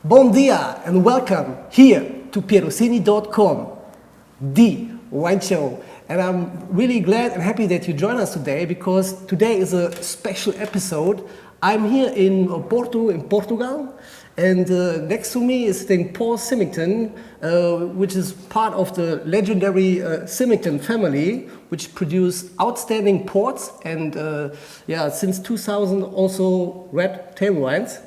Bon dia and welcome here to pierosini.com, the wine show. And I'm really glad and happy that you join us today because today is a special episode. I'm here in Porto, in Portugal, and next to me is sitting Paul Symington, which is part of the legendary Symington family, which produce outstanding ports and since 2000 also red table wines.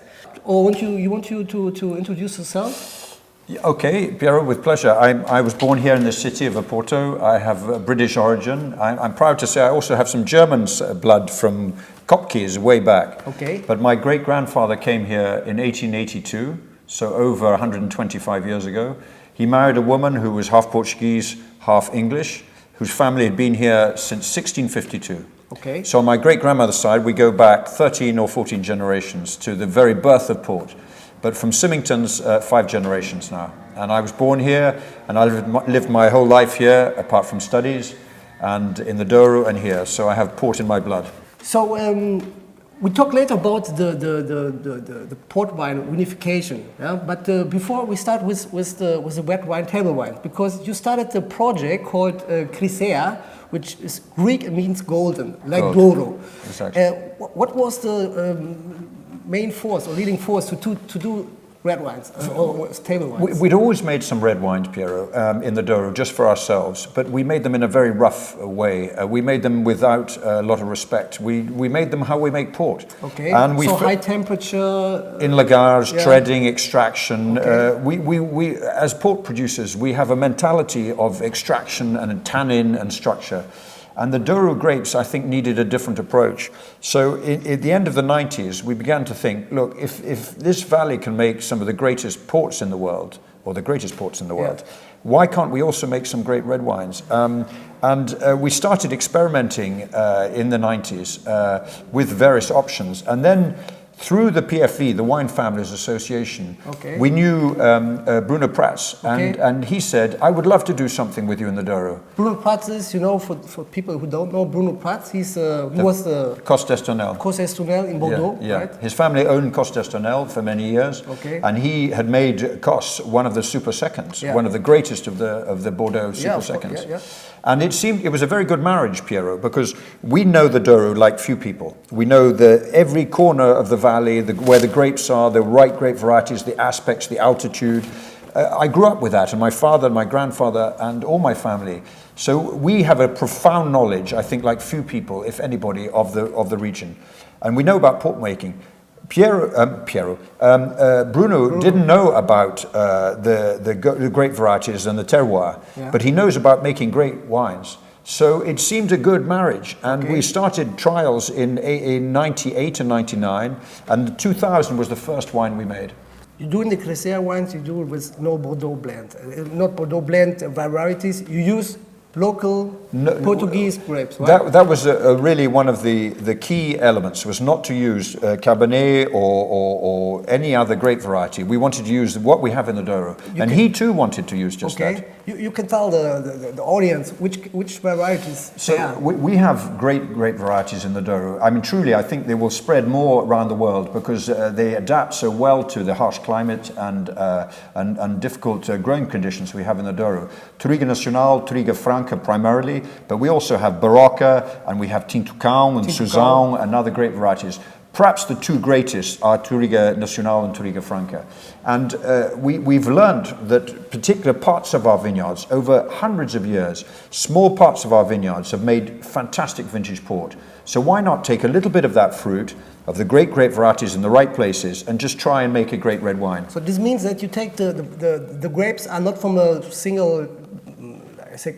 Or you want to introduce yourself? Okay, Piero, with pleasure. I was born here in the city of Porto. I have a British origin. I'm proud to say I also have some German blood from Kopkis way back. Okay. But my great-grandfather came here in 1882, so over 125 years ago. He married a woman who was half Portuguese, half English, whose family had been here since 1652. Okay. So on my great-grandmother's side, we go back 13 or 14 generations to the very birth of port. But from Symington's 5 generations now. And I was born here, and I lived my whole life here, apart from studies, and in the Douro and here. So I have port in my blood. So we talk later about the port wine unification. Yeah? But before we start with the wet wine table wine, because you started a project called Chryseia, which is Greek and means golden, like Douro. Exactly. What was the main force or leading force to do red wines or table wines? We'd always made some red wines, Piero, in the Douro, just for ourselves, but we made them in a very rough way. We made them without a lot of respect. We made them how we make port. Okay, and so high temperature? In lagars, treading, extraction. Okay. We, as port producers, we have a mentality of extraction and tannin and structure. And the Douro grapes, I think, needed a different approach. So at the end of the 90s, we began to think, look, if this valley can make some of the greatest ports in the world, or the greatest ports in the world, why can't we also make some great red wines? We started experimenting in the 90s with various options. And then through the PFV, the Wine Families Association, we knew Bruno Prats, and he said, I would love to do something with you in the Douro. Bruno Prats is, for people who don't know, Bruno Prats, he was the Cos d'Estornel. Cos d'Estornel in Bordeaux, right? His family owned Cos d'Estornel for many years, and he had made Cos one of the super seconds, one of the greatest of the Bordeaux super seconds. And it was a very good marriage, Piero, because we know the Douro like few people. We know every corner of the valley, where the grapes are, the right grape varieties, the aspects, the altitude. I grew up with that, and my father, my grandfather, and all my family. So we have a profound knowledge, I think, like few people, if anybody, of the region. And we know about port making. Bruno didn't know about the grape varieties and the terroir, but he knows about making great wines. So it seemed a good marriage, and we started trials in 98 and 99, and 2000 was the first wine we made. You do in the Chryseia wines, you do it with no Bordeaux blend, not Bordeaux blend varieties. You use local Portuguese grapes, right? That was really one of the key elements, was not to use Cabernet or any other grape variety. We wanted to use what we have in the Douro. He too wanted to use just that. You can tell the audience which varieties. So we have great grape varieties in the Douro. I mean, truly, I think they will spread more around the world because they adapt so well to the harsh climate and difficult growing conditions we have in the Douro. Touriga Nacional, Touriga Franca primarily, but we also have Barocca, and we have Tintucão and Suzão and other grape varieties. Perhaps the two greatest are Touriga Nacional and Touriga Franca. And we've learned that particular parts of our vineyards, over hundreds of years, small parts of our vineyards have made fantastic vintage port. So why not take a little bit of that fruit, of the great grape varieties in the right places, and just try and make a great red wine? So this means that you take the grapes are not from a single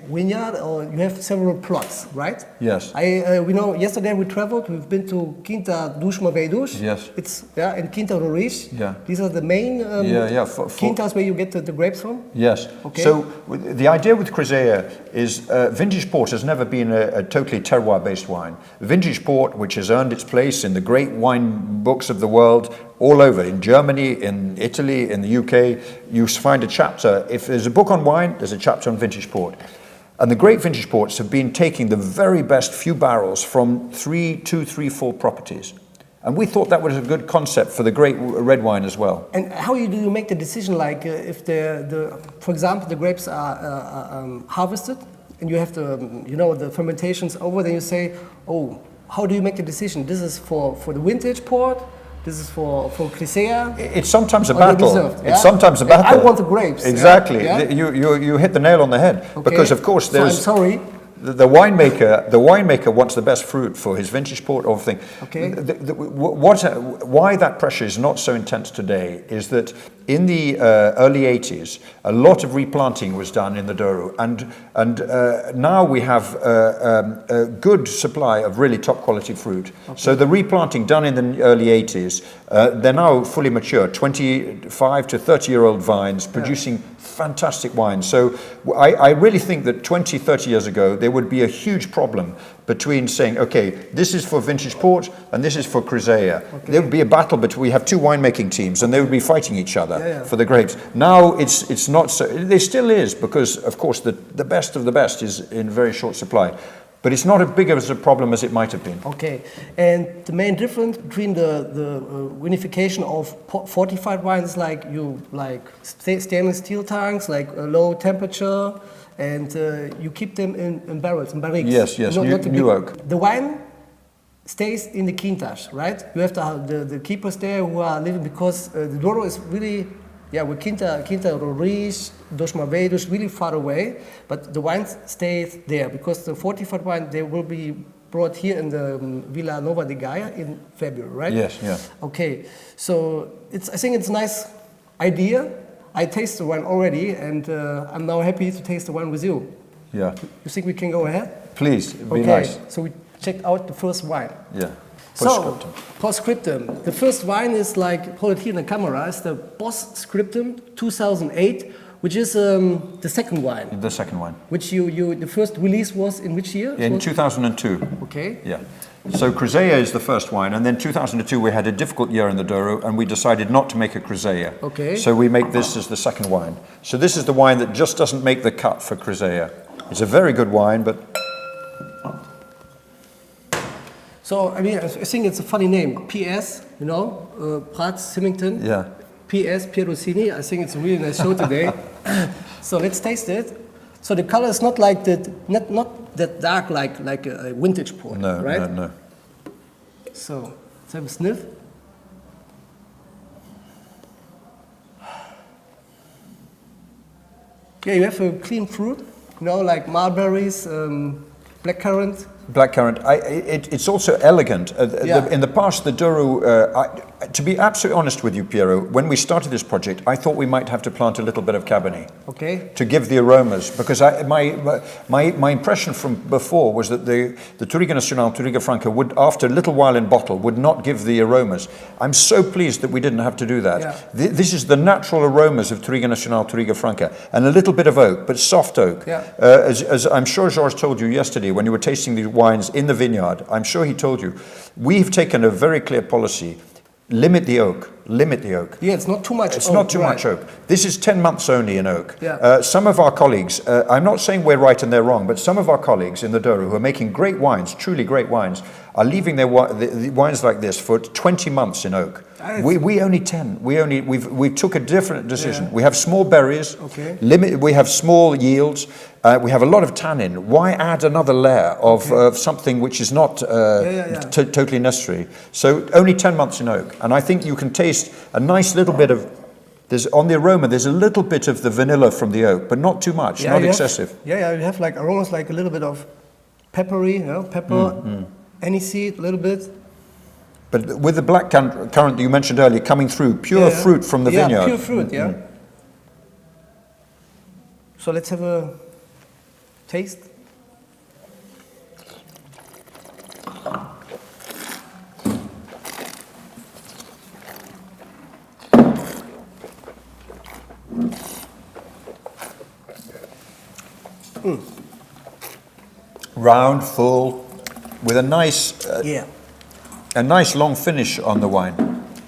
vineyard, or you have several plots, right? Yes. We know yesterday we traveled. We've been to Quinta dos Maveiros. Yes. It's and Quinta Roriz. Yeah. These are the main quintas where you get the grapes from. Yes. Okay. So the idea with Chryseia is vintage port has never been a totally terroir-based wine. Vintage port, which has earned its place in the great wine books of the world, all over, in Germany, in Italy, in the UK, you find a chapter. If there's a book on wine, there's a chapter on vintage port. And the great vintage ports have been taking the very best few barrels from 3, 2, 3, 4 properties And we thought that was a good concept for the great red wine as well. And how do you make the decision, like if for example, the grapes are harvested and you have the fermentation's over, then you say, oh, how do you make the decision? This is for the vintage port, this is for Chryseia. It's sometimes a battle. Yeah? It's sometimes a battle. I want the grapes. Exactly. Yeah? You hit the nail on the head. Okay. Because of course there's... So I'm sorry. The winemaker wants the best fruit for his vintage port or thing. Okay. Why that pressure is not so intense today is that in the early 80s, a lot of replanting was done in the Douro, and now we have a good supply of really top quality fruit. Okay. So the replanting done in the early 80s, they're now fully mature, 25 to 30-year-old vines producing fantastic wine. So I really think that 20, 30 years ago, there would be a huge problem between saying, okay, this is for vintage port and this is for Chryseia. Okay. There would be a battle between, we have two winemaking teams and they would be fighting each other for the grapes. Now it's not so, there still is, because of course the best of the best is in very short supply. But it's not as big of a problem as it might have been. Okay, and the main difference between the vinification of fortified wines, like stainless steel tanks, like a low temperature, and you keep them in barrels, in barriques. Yes, new oak. The wine stays in the quintas, right? You have the keepers there who are living, because the Douro is really, with Quinta Roriz, Dos Maveiros, really far away, but the wines stay there, because the fortified wine, they will be brought here in the Vila Nova de Gaia in February, right? Yes, yeah. Okay, so I think it's a nice idea. I taste the wine already, and I'm now happy to taste the wine with you. Yeah. You think we can go ahead? Please, it'd be nice. So we checked out the first wine. Yeah. Postscriptum. So, postscriptum. The first wine is, like, hold it here in the camera, it's the Postscriptum 2008, which is the second wine. The second wine. Which the first release was in which year? In 2002. Okay. Yeah. So Chryseia is the first wine, and then 2002 we had a difficult year in the Douro, and we decided not to make a Chryseia. Okay. So we make this as the second wine. So this is the wine that just doesn't make the cut for Chryseia. It's a very good wine, but... So, I mean, I think it's a funny name. PS, Prats, Symington. Yeah. PS, Pierosini. I think it's a really nice show today. So let's taste it. So the color is not like that, not that dark like a vintage port, right? No. So let's have a sniff. Yeah, you have a clean fruit, like mulberries, blackcurrant. Blackcurrant. It's also elegant. In the past, the Douro, to be absolutely honest with you, Piero, when we started this project, I thought we might have to plant a little bit of Cabernet. Okay. To give the aromas, because my impression from before was that the Touriga Nacional, Touriga Franca would, after a little while in bottle, would not give the aromas. I'm so pleased that we didn't have to do that. Yeah. This is the natural aromas of Touriga Nacional, Touriga Franca, and a little bit of oak, but soft oak. Yeah. As I'm sure Georges told you yesterday when you were tasting these wines in the vineyard, I'm sure he told you, we've taken a very clear policy. Limit the oak. Yeah, it's not too much It's not too much oak. This is 10 months only in oak. Yeah. Some of our colleagues, I'm not saying we're right and they're wrong, but some of our colleagues in the Douro who are making great wines, truly great wines, are leaving their the wines like this for 20 months in oak. We only 10. We took a different decision. Yeah. We have small berries. Okay. We have small yields. We have a lot of tannin. Why add another layer of something which is not totally necessary? So only 10 months in oak, and I think you can taste a nice little bit of. On the aroma, there's a little bit of the vanilla from the oak, but not too much, not excessive. You have like aromas, like a little bit of peppery, pepper, aniseed, a little bit. But with the black currant that you mentioned earlier coming through, pure fruit from the vineyard. Yeah, pure fruit, So let's have a taste. Round, full, with a nice, a nice long finish on the wine.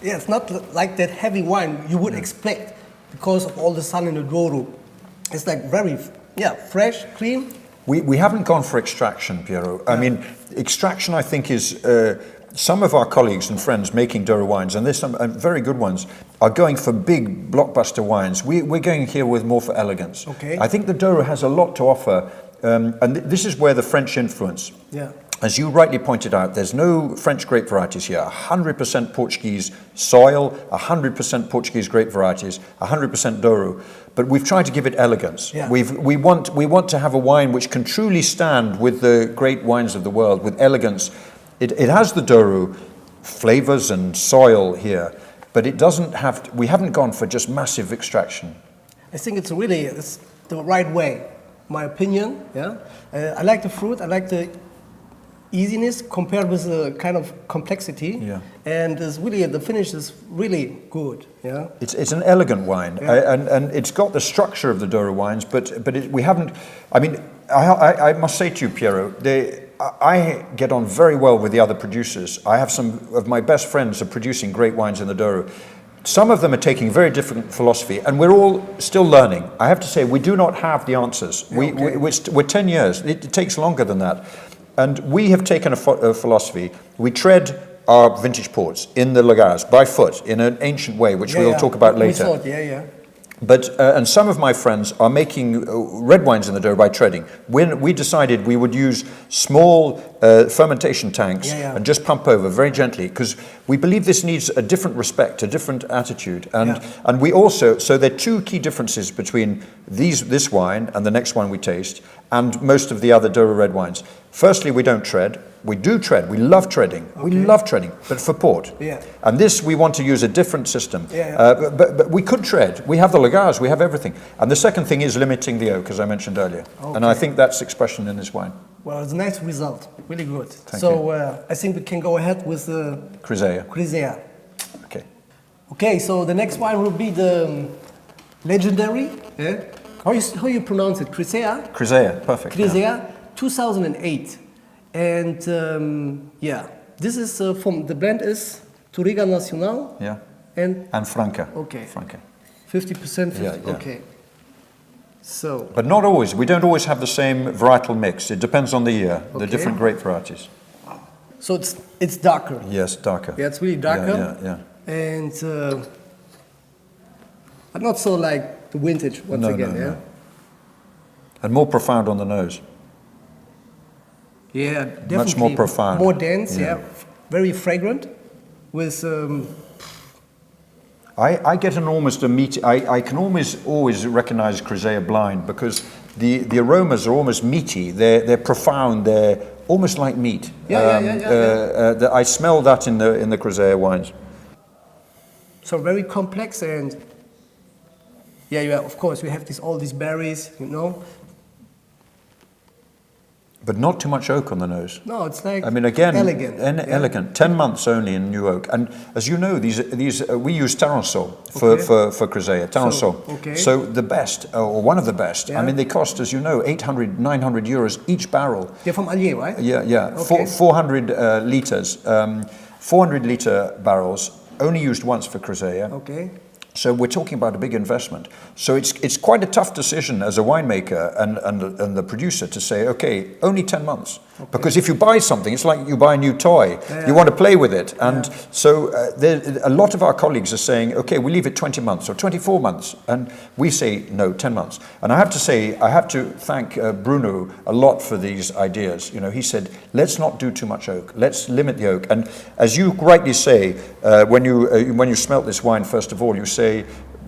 Yeah, it's not like that heavy wine you would expect because of all the sun in the Douro. It's like very, fresh, clean. We haven't gone for extraction, Piero. I mean, extraction I think is some of our colleagues and friends making Douro wines, and there's some very good ones, are going for big blockbuster wines. We're going here with more for elegance. Okay. I think the Douro has a lot to offer, and this is where the French influence. Yeah. As you rightly pointed out, there's no French grape varieties here. 100% Portuguese soil, 100% Portuguese grape varieties, 100% Douro. But we've tried to give it elegance. Yeah. We want to have a wine which can truly stand with the great wines of the world, with elegance. It has the Douro flavors and soil here, but it doesn't have. We haven't gone for just massive extraction. I think it's the right way, my opinion. Yeah. I like the fruit. I like the easiness compared with the kind of complexity. Yeah. And it's really, the finish is really good. Yeah. It's an elegant wine, Yeah. and it's got the structure of the Douro wines, but we haven't. I mean, I must say to you, Piero, I get on very well with the other producers. I have some of my best friends are producing great wines in the Douro. Some of them are taking very different philosophy, and we're all still learning. I have to say, we do not have the answers. Okay. We're 10 years. It takes longer than that. And we have taken a philosophy. We tread our vintage ports in the lagars by foot in an ancient way, which we'll talk about later. We thought, yeah. But and some of my friends are making red wines in the Douro by treading. When we decided we would use small fermentation tanks and just pump over very gently, because we believe this needs a different respect, a different attitude, and we also, so there are two key differences between this wine and the next one we taste, and most of the other Douro red wines. Firstly, we don't tread. We do tread. We love treading. Okay. We love treading, but for port. Yeah. And this, we want to use a different system. Yeah. But we could tread. We have the lagars. We have everything. And the second thing is limiting the oak, as I mentioned earlier. Okay. And I think that's expression in this wine. Well, it's a nice result. Really good. Thank you. I think we can go ahead with the Chryseia. Chryseia. Okay. Okay, so the next wine will be the legendary. Yeah. How you pronounce it? Chryseia? Chryseia, perfect. Chryseia, 2008. And this is from, the blend is Touriga Nacional. Yeah. And Franca. Okay. Franca. 50%, 50%. Yeah. Okay. So. But not always. We don't always have the same varietal mix. It depends on the year, the Okay. different grape varieties. So it's darker. Yes, darker. Yeah, it's really darker. Yeah. And but not so like the vintage once again. No. And more profound on the nose. Yeah, definitely. Much more profound. More dense, very fragrant, with. I get an almost a meaty. I can always recognize Chryseia blind because the aromas are almost meaty. They're profound. They're almost like meat. Yeah. I smell that in the Chryseia wines. So very complex and. Yeah. Of course, we have all these berries, But not too much oak on the nose. No, it's like elegant. Elegant. 10 months only in new oak. And as you know, these we use terroirs for Chryseia. Terroirs. So the best, or one of the best. Yeah. I mean, they cost, as you know, 800, 900 euros each barrel. They're from Allier, right? Yeah. Okay. 400 liters, 400 liter barrels, only used once for Chryseia. Okay. So we're talking about a big investment. So it's quite a tough decision as a winemaker and the producer to say, okay, only 10 months. Okay. Because if you buy something, it's like you buy a new toy. Yeah. You want to play with it. And so a lot of our colleagues are saying, okay, we leave it 20 months or 24 months. And we say, no, 10 months. And I have to say, I have to thank Bruno a lot for these ideas. He said, let's not do too much oak. Let's limit the oak. And as you rightly say, when you smelt this wine, first of all, you say,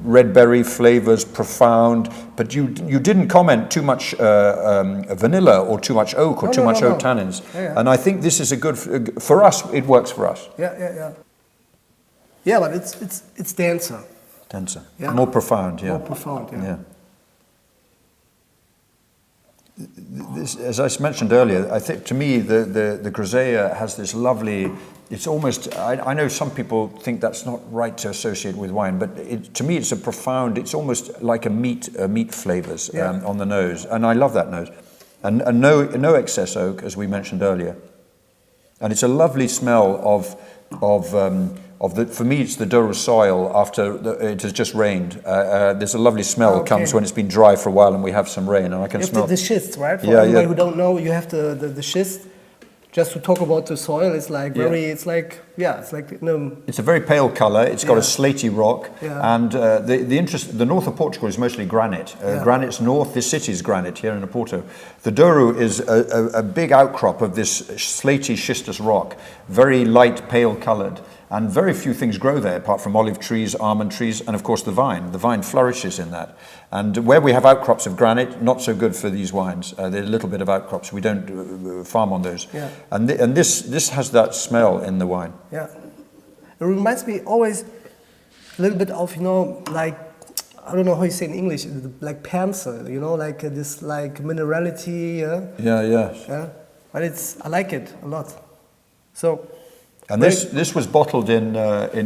red berry flavors, profound, but you didn't comment too much vanilla or too much oak or too much oak tannins. Yeah. And I think this is a good, for us, it works for us. Yeah. Yeah, but it's denser. Denser. Yeah. More profound, More profound, yeah. This, as I mentioned earlier, I think to me the Chryseia has this lovely. It's almost. I know some people think that's not right to associate with wine, but to me it's a profound. It's almost like a meat flavors on the nose, and I love that nose, and no excess oak, as we mentioned earlier, and it's a lovely smell of the. For me, it's the Douro soil after it has just rained. There's a lovely smell comes when it's been dry for a while and we have some rain, and I can smell the schist, right? For anybody who don't know, you have the schist, just to talk about the soil, it's like Yeah. very, it's like, yeah, it's like, It's a very pale colour. It's got a slaty rock, Yeah. and the north of Portugal is mostly granite. Granite's north. This city is granite here in Porto. The Douro is a big outcrop of this slaty schistous rock, very light, pale coloured, and very few things grow there apart from olive trees, almond trees, and of course the vine. The vine flourishes in that. And where we have outcrops of granite, not so good for these wines. There's a little bit of outcrops. We don't farm on those. Yeah. And this has that smell in the wine. Yeah. It reminds me always a little bit of, like, I don't know how you say in English, like panzer, like this like minerality. Yeah. But I like it a lot. So. And this was bottled in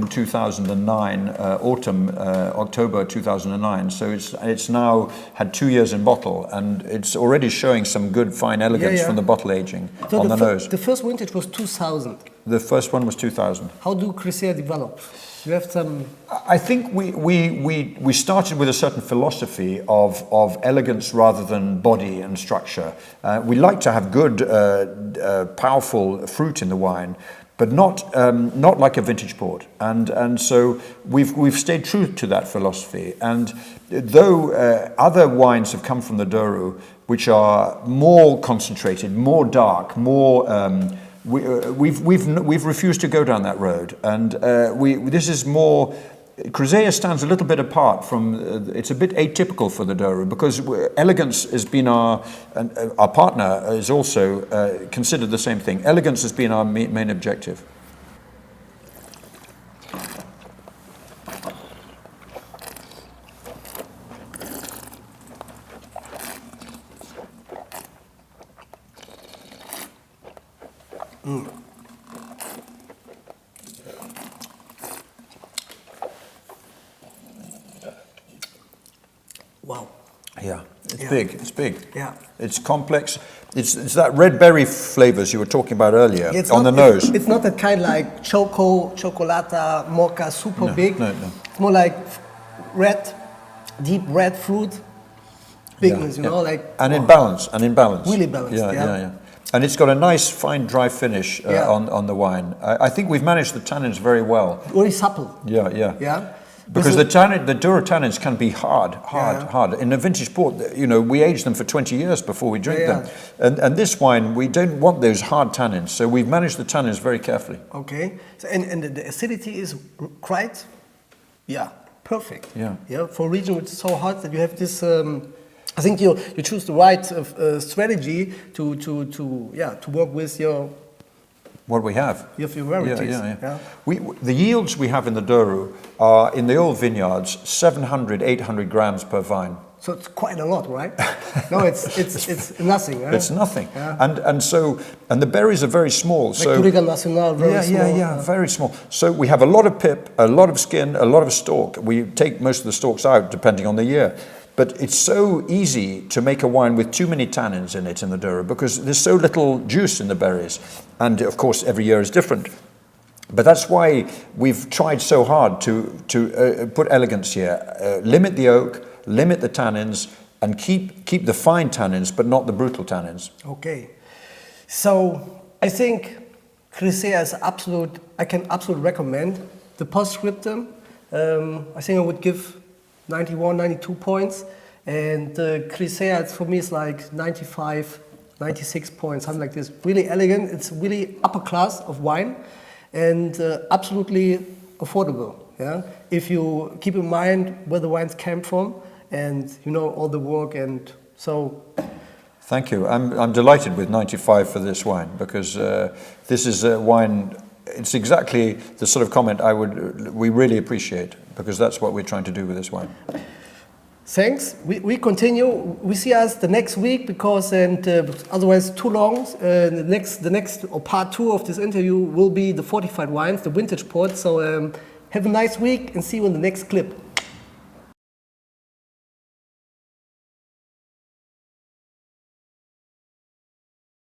2009, autumn, October 2009. So it's now had 2 years in bottle, and it's already showing some good fine elegance from the bottle aging So on the nose. The first vintage was 2000. The first one was 2000. How do Chryseia develop? You have some. I think we started with a certain philosophy of elegance rather than body and structure. We like to have good, powerful fruit in the wine, but not like a vintage port, and so we've stayed true to that philosophy. And though other wines have come from the Douro, which are more concentrated, more dark, more, we've refused to go down that road, and this is more. Chryseia stands a little bit apart from. It's a bit atypical for the Douro because elegance has been our partner is also considered the same thing. Elegance has been our main objective. Wow. Yeah, it's big. It's big. Yeah. It's complex. It's that red berry flavors you were talking about earlier on the nose. It's not that kind like chocolata, mocha, super big. No. It's more like deep red fruit, bigness, like. And in balance. Really balanced. Yeah. And it's got a nice, fine, dry finish on the wine. I think we've managed the tannins very well. Very supple. Yeah. Yeah. Because the Douro tannins can be hard. In a vintage port, we age them for 20 years before we drink them. And this wine, we don't want those hard tannins, so we've managed the tannins very carefully. Okay. So, and the acidity is quite, perfect. Yeah. For a region which is so hot that you have this. I think you choose the right strategy to work with your. What we have. Your varieties. Yeah. The yields we have in the Douro are, in the old vineyards, 700, 800 grams per vine. So it's quite a lot, right? No, it's nothing. Right? It's nothing. Yeah. And the berries are very small. Like Touriga Nacional, very small. Yeah, very small. So we have a lot of pip, a lot of skin, a lot of stalk. We take most of the stalks out depending on the year. But it's so easy to make a wine with too many tannins in it in the Douro because there's so little juice in the berries. And of course, every year is different. But that's why we've tried so hard to put elegance here. Limit the oak, limit the tannins, and keep the fine tannins, but not the brutal tannins. Okay. So I think Chryseia is I can absolutely recommend. The postscriptum, I think I would give 91, 92 points, and Chryseia for me is like 95, 96 points, something like this. Really elegant. It's really upper class of wine, and absolutely affordable. Yeah, if you keep in mind where the wines came from, and all the work, and so. Thank you. I'm delighted with 95 for this wine because this is a wine. It's exactly the sort of comment we really appreciate because that's what we're trying to do with this wine. Thanks. We continue. We see us the next week because otherwise too long. The next or part 2 of this interview will be the fortified wines, the vintage port. So have a nice week and see you in the next clip.